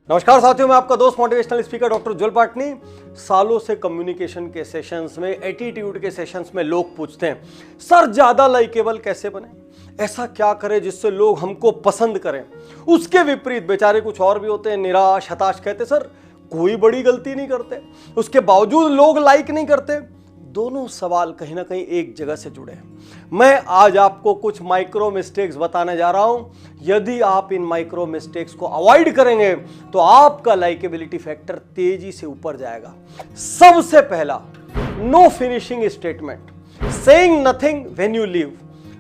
नमस्कार साथियों, मैं आपका दोस्त मोटिवेशनल स्पीकर डॉक्टर उज्जवल पाटनी। सालों से कम्युनिकेशन के सेशंस में, एटीट्यूड के सेशंस में लोग पूछते हैं, सर ज्यादा लाइकेबल कैसे बने, ऐसा क्या करें जिससे लोग हमको पसंद करें। उसके विपरीत बेचारे कुछ और भी होते हैं, निराश हताश, कहते सर कोई बड़ी गलती नहीं करते, उसके बावजूद लोग लाइक नहीं करते। दोनों सवाल कहीं ना कहीं एक जगह से जुड़े हैं। मैं आज आपको कुछ माइक्रो मिस्टेक्स बताने जा रहा हूं। यदि आप इन माइक्रो मिस्टेक्स को अवॉइड करेंगे तो आपका लाइकेबिलिटी फैक्टर तेजी से ऊपर जाएगा। सबसे पहला, no finishing statement, saying nothing when you leave.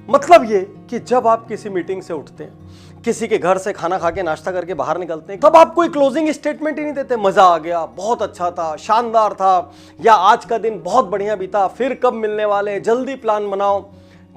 मतलब ये कि जब आप किसी मीटिंग से उठते हैं, किसी के घर से खाना खा के नाश्ता करके बाहर निकलते हैं, तब आप कोई क्लोजिंग स्टेटमेंट ही नहीं देते। मजा आ गया, बहुत अच्छा था, शानदार था, या आज का दिन बहुत बढ़िया बीता, फिर कब मिलने वाले, जल्दी प्लान बनाओ।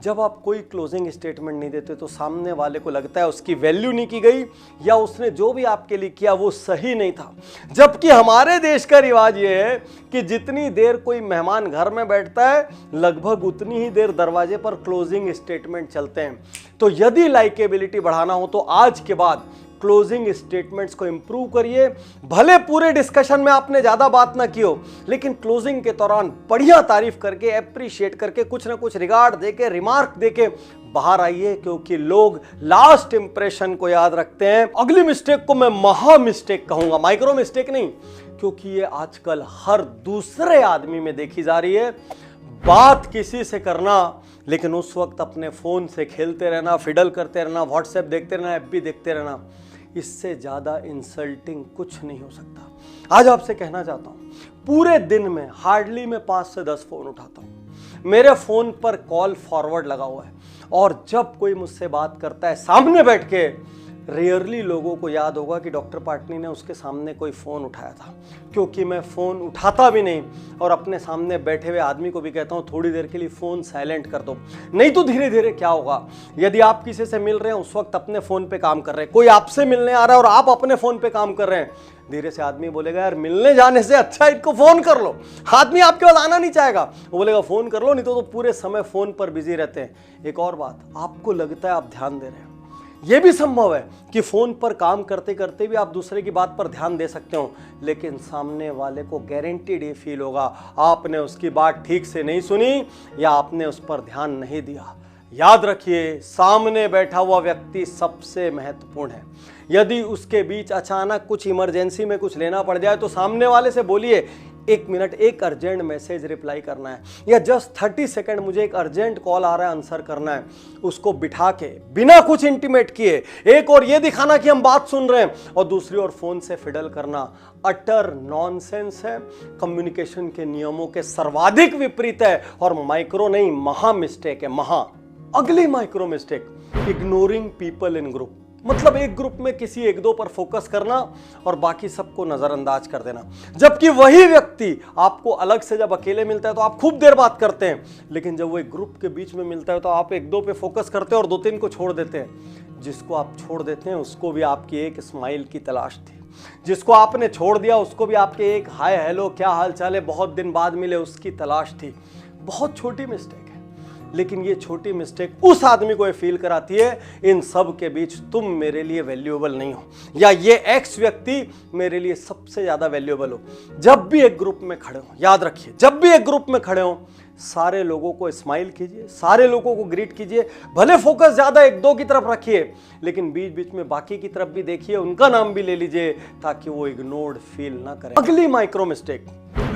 जब आप कोई क्लोजिंग स्टेटमेंट नहीं देते तो सामने वाले को लगता है उसकी वैल्यू नहीं की गई, या उसने जो भी आपके लिए किया वो सही नहीं था। जबकि हमारे देश का रिवाज ये है कि जितनी देर कोई मेहमान घर में बैठता है, लगभग उतनी ही देर दरवाजे पर क्लोजिंग स्टेटमेंट चलते हैं। तो यदि लाइकेबिलिटी बढ़ाना हो तो आज के बाद क्लोजिंग स्टेटमेंट्स को इंप्रूव करिए। भले पूरे डिस्कशन में आपने ज्यादा बात ना की हो, लेकिन क्लोजिंग के दौरान बढ़िया तारीफ करके, एप्रिशिएट करके, कुछ ना कुछ रिगार्ड देके, रिमार्क देके बाहर आइए, क्योंकि लोग लास्ट इंप्रेशन को याद रखते हैं। अगली मिस्टेक को मैं महा मिस्टेक कहूंगा, माइक्रो मिस्टेक नहीं, क्योंकि ये आजकल हर दूसरे आदमी में देखी जा रही है। बात किसी से करना, लेकिन उस वक्त अपने फोन से खेलते रहना, फिडल करते रहना, व्हाट्सएप देखते रहना, एफबी देखते रहना, इससे ज्यादा इंसल्टिंग कुछ नहीं हो सकता। आज आपसे कहना चाहता हूं, पूरे दिन में हार्डली मैं 5 से 10 फोन उठाता हूं। मेरे फोन पर कॉल फॉरवर्ड लगा हुआ है, और जब कोई मुझसे बात करता है सामने बैठ के, रेयरली लोगों को याद होगा कि डॉक्टर पाटनी ने उसके सामने कोई फ़ोन उठाया था, क्योंकि मैं फ़ोन उठाता भी नहीं, और अपने सामने बैठे हुए आदमी को भी कहता हूँ थोड़ी देर के लिए फ़ोन साइलेंट कर दो। नहीं तो धीरे धीरे क्या होगा, यदि आप किसी से मिल रहे हैं, उस वक्त अपने फ़ोन पे काम कर रहे हैं, कोई आपसे मिलने आ रहा है और आप अपने फ़ोन पे काम कर रहे हैं, धीरे से आदमी बोलेगा यार मिलने जाने से अच्छा इनको फ़ोन कर लो। आदमी आपके पास आना नहीं चाहेगा, वो बोलेगा फ़ोन कर लो, नहीं तो पूरे समय फ़ोन पर बिजी रहते हैं। एक और बात, आपको लगता है आप ध्यान दे रहे हैं, यह भी संभव है कि फोन पर काम करते करते भी आप दूसरे की बात पर ध्यान दे सकते हो, लेकिन सामने वाले को गारंटीड ये फील होगा आपने उसकी बात ठीक से नहीं सुनी, या आपने उस पर ध्यान नहीं दिया। याद रखिए, सामने बैठा हुआ व्यक्ति सबसे महत्वपूर्ण है। यदि उसके बीच अचानक कुछ इमरजेंसी में कुछ लेना पड़ जाए तो सामने वाले से बोलिए 1 मिनट, एक अर्जेंट मैसेज रिप्लाई करना है, या जस्ट 30 सेकंड मुझे एक अर्जेंट कॉल आ रहा है, आंसर करना है। उसको बिठा के बिना कुछ इंटीमेट किए, एक और ये दिखाना कि हम बात सुन रहे हैं और दूसरी ओर फोन से फिडल करना अटर नॉनसेंस है, कम्युनिकेशन के नियमों के सर्वाधिक विपरीत है, और माइक्रो नहीं महा मिस्टेक है, महा। अगली micro mistake, ignoring people in group. मतलब एक ग्रुप में किसी 1-2 पर फोकस करना और बाकी सबको नजरअंदाज कर देना। जबकि वही व्यक्ति आपको अलग से जब अकेले मिलता है तो आप खूब देर बात करते हैं, लेकिन जब वो एक ग्रुप के बीच में मिलता है तो आप 1-2 पे फोकस करते हैं और 2-3 को छोड़ देते हैं। जिसको आप छोड़ देते हैं उसको भी आपकी एक स्माइल की तलाश थी, जिसको आपने छोड़ दिया उसको भी आपके एक हाय हेलो क्या हाल चाल है बहुत दिन बाद मिले उसकी तलाश थी। बहुत छोटी मिस्टेक है, लेकिन ये छोटी मिस्टेक उस आदमी को ये फील कराती है इन सब के बीच तुम मेरे लिए वैल्यूएबल नहीं हो, या ये एक्स व्यक्ति मेरे लिए सबसे ज्यादा वैल्यूएबल हो। जब भी एक ग्रुप में खड़े हो, याद रखिए, जब भी एक ग्रुप में खड़े हो, सारे लोगों को स्माइल कीजिए, सारे लोगों को ग्रीट कीजिए। भले फोकस ज्यादा 1-2 की तरफ रखिए, लेकिन बीच बीच में बाकी की तरफ भी देखिए, उनका नाम भी ले लीजिए, ताकि वो इग्नोर्ड फील ना करें। अगली माइक्रो मिस्टेक,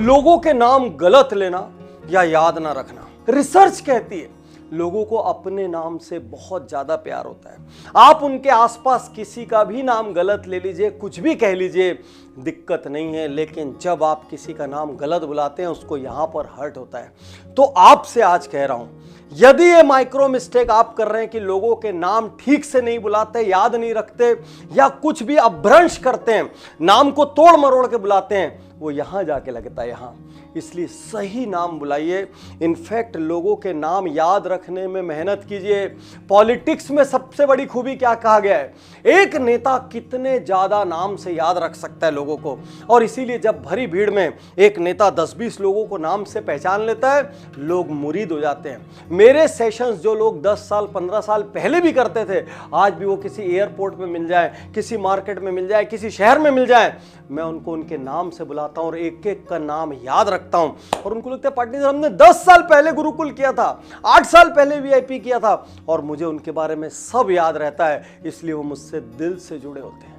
लोगों के नाम गलत लेना या याद ना रखना। रिसर्च कहती है लोगों को अपने नाम से बहुत ज्यादा प्यार होता है। आप उनके आसपास किसी का भी नाम गलत ले लीजिए, कुछ भी कह लीजिए, दिक्कत नहीं है, लेकिन जब आप किसी का नाम गलत बुलाते हैं उसको यहां पर हर्ट होता है। तो आपसे आज कह रहा हूं, यदि ये माइक्रो मिस्टेक आप कर रहे हैं कि लोगों के नाम ठीक से नहीं बुलाते, याद नहीं रखते, या कुछ भी अपभ्रंश करते हैं, नाम को तोड़ मरोड़ के बुलाते हैं, वो यहाँ जाके लगता है यहाँ। इसलिए सही नाम बुलाइए। इनफैक्ट लोगों के नाम याद रखने में मेहनत कीजिए। पॉलिटिक्स में सबसे बड़ी खूबी क्या कहा गया है, एक नेता कितने ज्यादा नाम से याद रख सकता है लोगों को। और इसीलिए जब भरी भीड़ में एक नेता 10-20 लोगों को नाम से पहचान लेता है, लोग मुरीद हो जाते हैं। मेरे सेशंस जो लोग 10 साल 15 साल पहले भी करते थे, आज भी वो किसी एयरपोर्ट में मिल जाए, किसी मार्केट में मिल जाए, किसी शहर में मिल जाए, मैं उनको उनके नाम से बुलाता हूं और एक एक का नाम याद रखता हूं। और उनको लगता है पार्टनर सर हमने 10 साल पहले गुरुकुल किया था, 8 साल पहले वीआईपी किया था, और मुझे उनके बारे में सब याद रहता है, इसलिए वो मुझसे दिल से जुड़े होते हैं।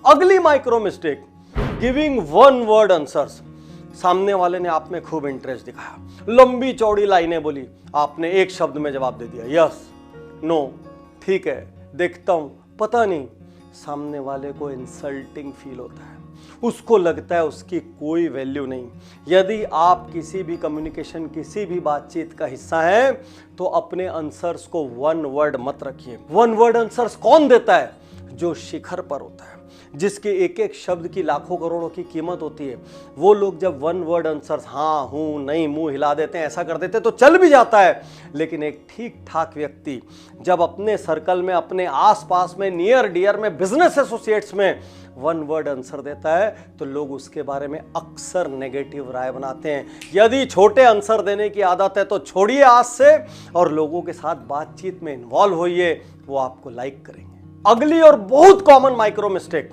अगली micro mistake, giving one word answers. सामने वाले ने आप में खूब इंटरेस्ट दिखाया, लंबी चौड़ी लाइनें बोली, आपने एक शब्द में जवाब दे दिया, यस, नो, ठीक है, देखता हूं, पता नहीं। सामने वाले को इंसल्टिंग फील होता है, उसको लगता है उसकी कोई वैल्यू नहीं। यदि आप किसी भी कम्युनिकेशन, किसी भी बातचीत का हिस्सा हैं, तो अपने आंसर्स को वन वर्ड मत रखिए। वन वर्ड आंसर्स कौन देता है? जो शिखर पर होता है, जिसके एक एक शब्द की लाखों करोड़ों की कीमत होती है। वो लोग जब वन वर्ड आंसर्स हाँ हूं नहीं मुंह हिला देते हैं, ऐसा कर देते हैं, तो चल भी जाता है। लेकिन एक ठीक ठाक व्यक्ति जब अपने सर्कल में, अपने आसपास में, नियर डियर में, बिजनेस एसोसिएट्स में वन वर्ड आंसर देता है, तो लोग उसके बारे में अक्सर नेगेटिव राय बनाते हैं। यदि छोटे आंसर देने की आदत है तो छोड़िए आज से, और लोगों के साथ बातचीत में इन्वॉल्व होइए, वो आपको लाइक करेंगे। अगली और बहुत common micro mistake,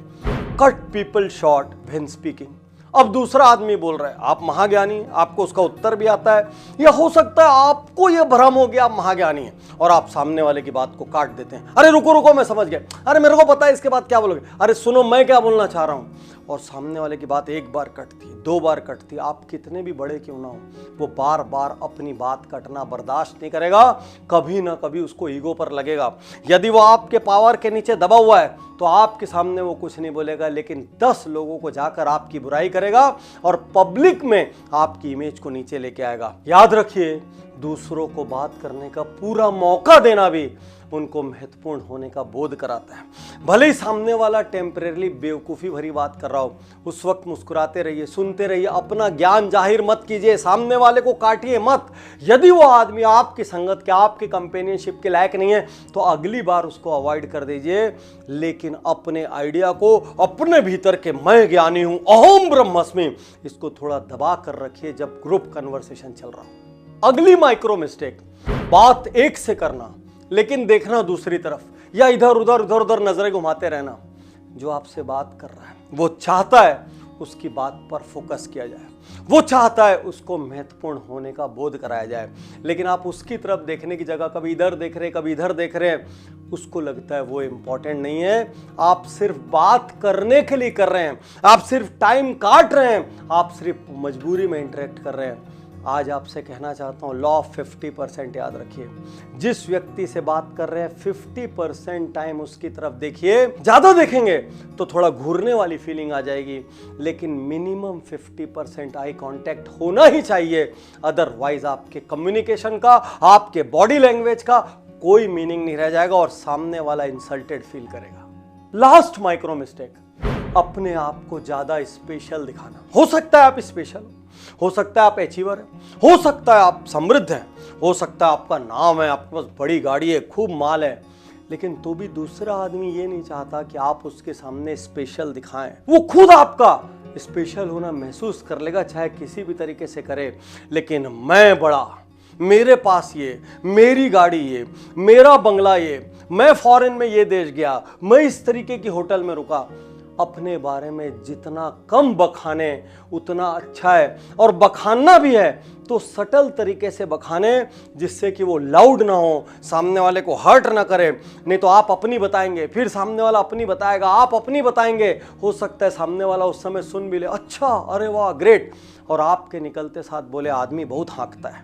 cut people short when speaking. अब दूसरा आदमी बोल रहा है, आप महाज्ञानी, आपको उसका उत्तर भी आता है, या हो सकता है आपको यह भ्रम हो गया आप महाज्ञानी हैं, और आप सामने वाले की बात को काट देते हैं। अरे रुको रुको, मैं समझ गया, अरे मेरे को पता है इसके बाद क्या बोलोगे, अरे सुनो मैं क्या बोलना चाह रहा हूं। और सामने वाले की बात एक बार कटती, 2 बार कटती, आप कितने भी बड़े क्यों ना हो, वो बार बार अपनी बात कटना बर्दाश्त नहीं करेगा। कभी ना कभी उसको ईगो पर लगेगा। यदि वो आपके पावर के नीचे दबा हुआ है, तो आपके सामने वो कुछ नहीं बोलेगा, लेकिन 10 लोगों को जाकर आपकी बुराई करेगा और पब्लिक में आपकी इमेज को नीचे लेके आएगा। याद रखिए, दूसरों को बात करने का पूरा मौका देना भी उनको महत्वपूर्ण होने का बोध कराता है। भले ही सामने वाला टेम्परेरी बेवकूफ़ी भरी बात कर रहा हो, उस वक्त मुस्कुराते रहिए, सुनते रहिए, अपना ज्ञान जाहिर मत कीजिए, सामने वाले को काटिए मत। यदि वो आदमी आपकी संगत के, आपकी कंपेनियनशिप के लायक नहीं है, तो अगली बार उसको अवॉइड कर दीजिए। लेकिन अपने आइडिया को, अपने भीतर के मैं ज्ञानी हूं, अहम ब्रह्मस्मि, इसको थोड़ा दबा कर रखिए जब ग्रुप कन्वर्सेशन चल रहा हो। अगली माइक्रो मिस्टेक, बात एक से करना लेकिन देखना दूसरी तरफ, या इधर उधर नजरें घुमाते रहना। जो आपसे बात कर रहा है वो चाहता है उसकी बात पर फोकस किया जाए, वो चाहता है उसको महत्वपूर्ण होने का बोध कराया जाए, लेकिन आप उसकी तरफ देखने की जगह कभी इधर देख रहे हैं, कभी इधर देख रहे हैं। उसको लगता है वो इंपॉर्टेंट नहीं है। आप सिर्फ बात करने के लिए कर रहे हैं, आप सिर्फ टाइम काट रहे हैं, आप सिर्फ मजबूरी में इंटरेक्ट कर रहे हैं। आज आपसे कहना चाहता हूं, लॉ ऑफ 50% याद रखिए। जिस व्यक्ति से बात कर रहे हैं 50% टाइम उसकी तरफ देखिए। ज्यादा देखेंगे तो थोड़ा घूरने वाली फीलिंग आ जाएगी, लेकिन मिनिमम 50% आई कांटेक्ट होना ही चाहिए। अदरवाइज आपके कम्युनिकेशन का, आपके बॉडी लैंग्वेज का कोई मीनिंग नहीं रह जाएगा और सामने वाला इंसल्टेड फील करेगा। लास्ट माइक्रो मिस्टेक, अपने आप को ज्यादा स्पेशल दिखाना। हो सकता है आप स्पेशल हो सकता है आप अचीवर हैं, हो सकता है आप समृद्ध हैं, हो सकता है आपका नाम है, आपके पास बड़ी गाड़ी है, खूब माल है, लेकिन तो भी दूसरा आदमी ये नहीं चाहता कि आप उसके सामने स्पेशल दिखाएं। वो खुद आपका स्पेशल होना महसूस कर लेगा, चाहे किसी भी तरीके से करे। लेकिन मैं बड़ा, मेरे पास ये, मेरी गाड़ी ये, मेरा बंगला ये, मैं फॉरेन में ये देश गया, मैं इस तरीके की होटल में रुका, अपने बारे में जितना कम बखाने उतना अच्छा है। और बखानना भी है तो सटल तरीके से बखाने, जिससे कि वो लाउड ना हो, सामने वाले को हर्ट ना करे। नहीं तो आप अपनी बताएंगे, फिर सामने वाला अपनी बताएगा, आप अपनी बताएंगे, हो सकता है सामने वाला उस समय सुन भी ले, अच्छा, अरे वाह, ग्रेट, और आपके निकलते साथ बोले आदमी बहुत हाँकता है।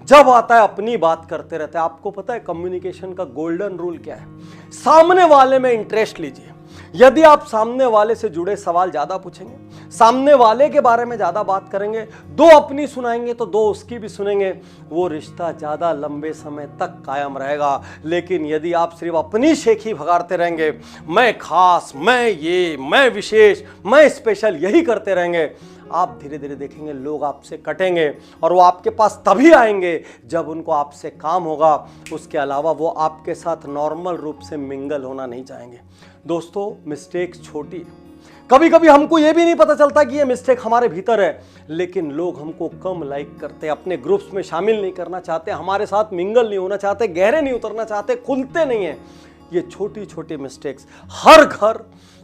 जब आता है अपनी बात करते रहते हैं। आपको पता है कम्युनिकेशन का गोल्डन रूल क्या है? सामने वाले में इंटरेस्ट लीजिए। यदि आप सामने वाले से जुड़े सवाल ज्यादा पूछेंगे, सामने वाले के बारे में ज्यादा बात करेंगे, 2 अपनी सुनाएंगे तो 2 उसकी भी सुनेंगे, वो रिश्ता ज्यादा लंबे समय तक कायम रहेगा। लेकिन यदि आप सिर्फ अपनी शेखी भगाड़ते रहेंगे, मैं खास, मैं ये, मैं विशेष, मैं स्पेशल, यही करते रहेंगे, आप धीरे धीरे देखेंगे लोग आपसे कटेंगे और वो आपके पास तभी आएंगे जब उनको आपसे काम होगा। उसके अलावा वो आपके साथ नॉर्मल रूप से मिंगल होना नहीं चाहेंगे। दोस्तों, मिस्टेक्स छोटी है, कभी कभी हमको ये भी नहीं पता चलता कि ये मिस्टेक हमारे भीतर है, लेकिन लोग हमको कम लाइक करते, अपने ग्रुप्स में शामिल नहीं करना चाहते, हमारे साथ मिंगल नहीं होना चाहते, गहरे नहीं उतरना चाहते, खुलते नहीं हैं। ये छोटी छोटी मिस्टेक्स हर घर,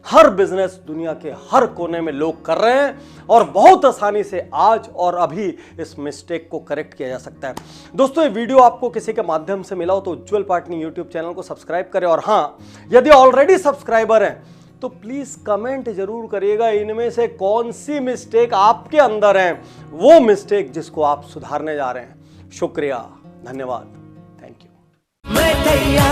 हर बिजनेस, दुनिया के हर कोने में लोग कर रहे हैं और बहुत आसानी से आज और अभी इस मिस्टेक को करेक्ट किया जा सकता है। दोस्तों, ये वीडियो आपको किसी के माध्यम से मिला हो तो उज्ज्वल पाटनी यूट्यूब चैनल को सब्सक्राइब करें, और हाँ, यदि ऑलरेडी सब्सक्राइबर हैं तो प्लीज कमेंट जरूर करिएगा इनमें से कौन सी मिस्टेक आपके अंदर है, वो मिस्टेक जिसको आप सुधारने जा रहे हैं। शुक्रिया, धन्यवाद, थैंक यू।